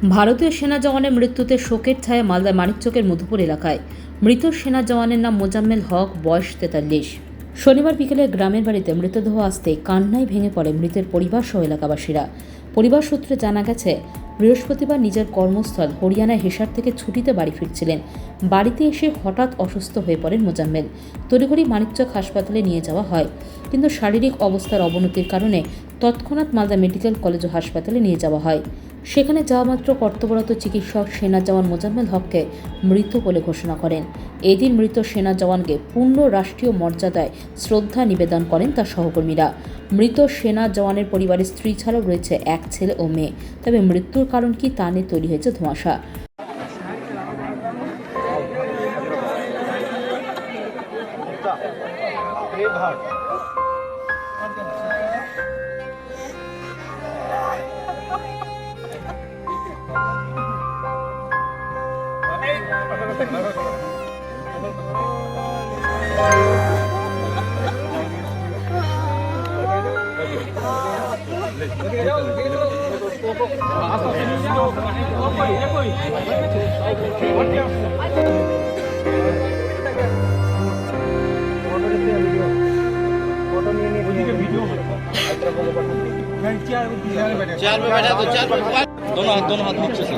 ভারতীয় সেনা জওয়ানের মৃত্যুতে শোকের ছায়া মালদার মানিকচকের মধুপুর এলাকায়। মৃত সেনা জওয়ানের নাম মোজাম্মেল হক, বয়স 43। শনিবার বিকেলে গ্রামের বাড়িতে মৃতদেহ আসতে কান্নায় ভেঙে পড়ে মৃতের পরিবার সহ এলাকাবাসীরা। পরিবার সূত্রে জানা গেছে, বৃহস্পতিবার নিজের কর্মস্থল হরিয়ানার হিসার থেকে ছুটিতে বাড়ি ফিরছিলেন। বাড়িতে এসে হঠাৎ অসুস্থ হয়ে পড়েন মোজাম্মেল। তড়িঘড়ি মানিকচক হাসপাতালে নিয়ে যাওয়া হয়, কিন্তু শারীরিক অবস্থার অবনতির কারণে তৎক্ষণাৎ মালদা মেডিকেল কলেজ ও হাসপাতালে নিয়ে যাওয়া হয়। সেখানে যাওয়া মাত্র কর্তব্যরত চিকিৎসক সেনা জওয়ান মোজাম্মেল হককে মৃত বলে ঘোষণা করেন। এদিন মৃত সেনা জওয়ানকে পূর্ণ রাষ্ট্রীয় মর্যাদায় শ্রদ্ধা নিবেদন করেন তার সহকর্মীরা। মৃত সেনা জওয়ানের পরিবারের স্ত্রী ছাড়াও রয়েছে এক ছেলে ও মেয়ে। তবে মৃত্যুর কারণ কি তা নিয়ে তৈরি হয়েছে ধোঁয়াশা। चार में बैठा तो चार दोनों हाथ नीचे से।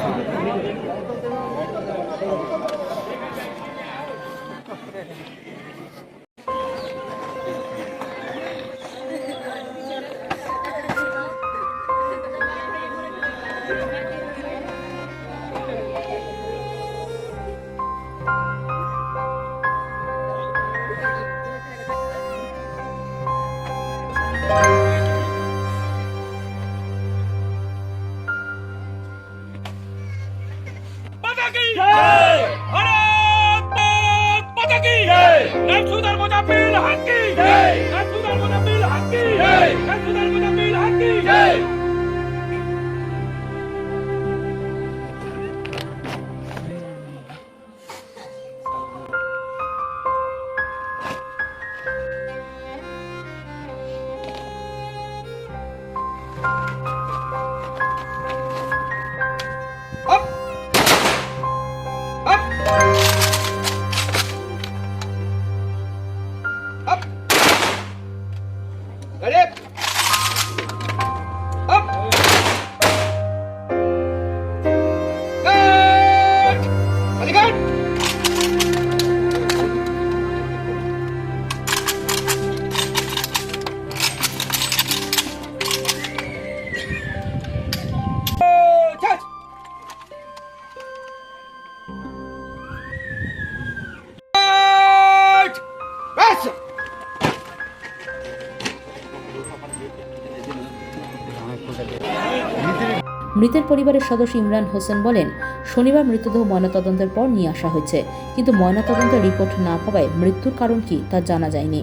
মৃতের পরিবারের সদস্য ইমরান হোসেন বলেন, শনিবার মৃতদেহ ময়নাতদন্তের পর নিয়ে আসা হয়েছে, কিন্তু ময়নাতদন্তের রিপোর্ট না পাওয়ায় মৃত্যুর কারণ কি তা জানা যায়নি।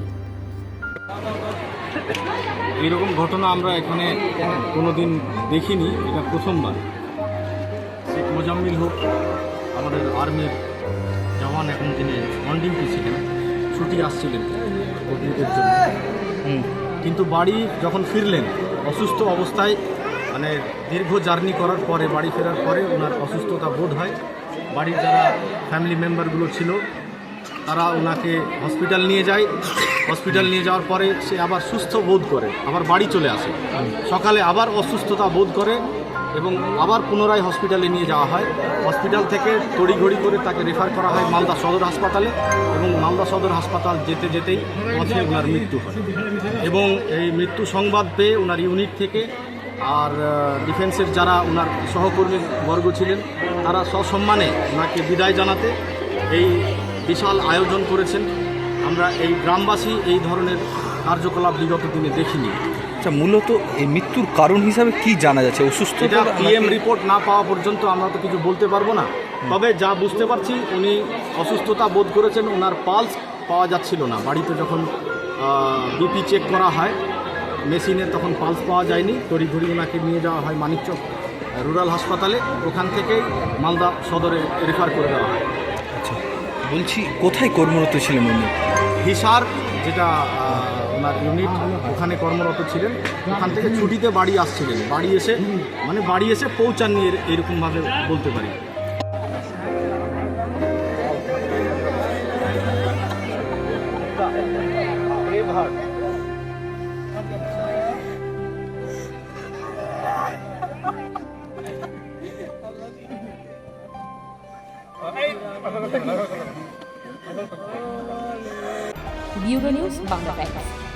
এরকম ঘটনা আমরা এখানে কোনোদিন দেখিনি, এটা প্রথমবার। শেখ মোজাম্মেল হক আমাদের আর্মির জওয়ান, এখন তিনি অন ডিউটি ছিলেন, ছুটি আসছিলেন কর্মীদের জন্য, কিন্তু বাড়ি যখন ফিরলেন অসুস্থ অবস্থায়, মানে দীর্ঘ জার্নি করার পরে বাড়ি ফেরার পরে ওনার অসুস্থতা বোধ হয়। বাড়ির যারা ফ্যামিলি মেম্বারগুলো ছিল তারা ওনাকে হসপিটাল নিয়ে যায়। হসপিটাল নিয়ে যাওয়ার পরে সে আবার সুস্থ বোধ করে আবার বাড়ি চলে আসে। সকালে আবার অসুস্থতা বোধ করে এবং আবার পুনরায় হসপিটালে নিয়ে যাওয়া হয়। হসপিটাল থেকে তড়িঘড়ি করে তাকে রেফার করা হয় মালদা সদর হাসপাতালে, এবং মালদা সদর হাসপাতাল যেতে যেতেই পথে ওনার মৃত্যু হয়। এবং এই মৃত্যু সংবাদ পেয়ে ওনার ইউনিট থেকে আর ডিফেন্সের যারা ওনার সহকর্মী বর্গ ছিলেন তারা সসম্মানে ওনাকে বিদায় জানাতে এই বিশাল আয়োজন করেছেন। আমরা এই গ্রামবাসী এই ধরনের কার্যকলাপ বিগত দিনে দেখিনি। আচ্ছা, মূলত এই মৃত্যুর কারণ হিসাবে কি জানা যাচ্ছে? অসুস্থ? এটা পিএম রিপোর্ট না পাওয়া পর্যন্ত আমরা তো কিছু বলতে পারবো না। তবে যা বুঝতে পারছি উনি অসুস্থতা বোধ করেছেন, ওনার পালস পাওয়া যাচ্ছিল না। বাড়িতে যখন বিপি চেক করা হয় মেশিনে তখন পালস পাওয়া যায়নি, তড়িঘড়ি ওনাকে নিয়ে যাওয়া হয় মানিকচক রুরাল হাসপাতালে, ওখান থেকেই মালদা সদরে রেফার করে দেওয়া হয়। আচ্ছা, বলছি কোথায় কর্মরত ছিলেন উনি? হিসার, যেটা ওনার ইউনিট ওখানে কর্মরত ছিলেন, ওখান থেকে ছুটিতে বাড়ি আসছিলেন, বাড়ি এসে পৌঁছাননি এরকমভাবে বলতে পারি। Bureau news Bangla Times.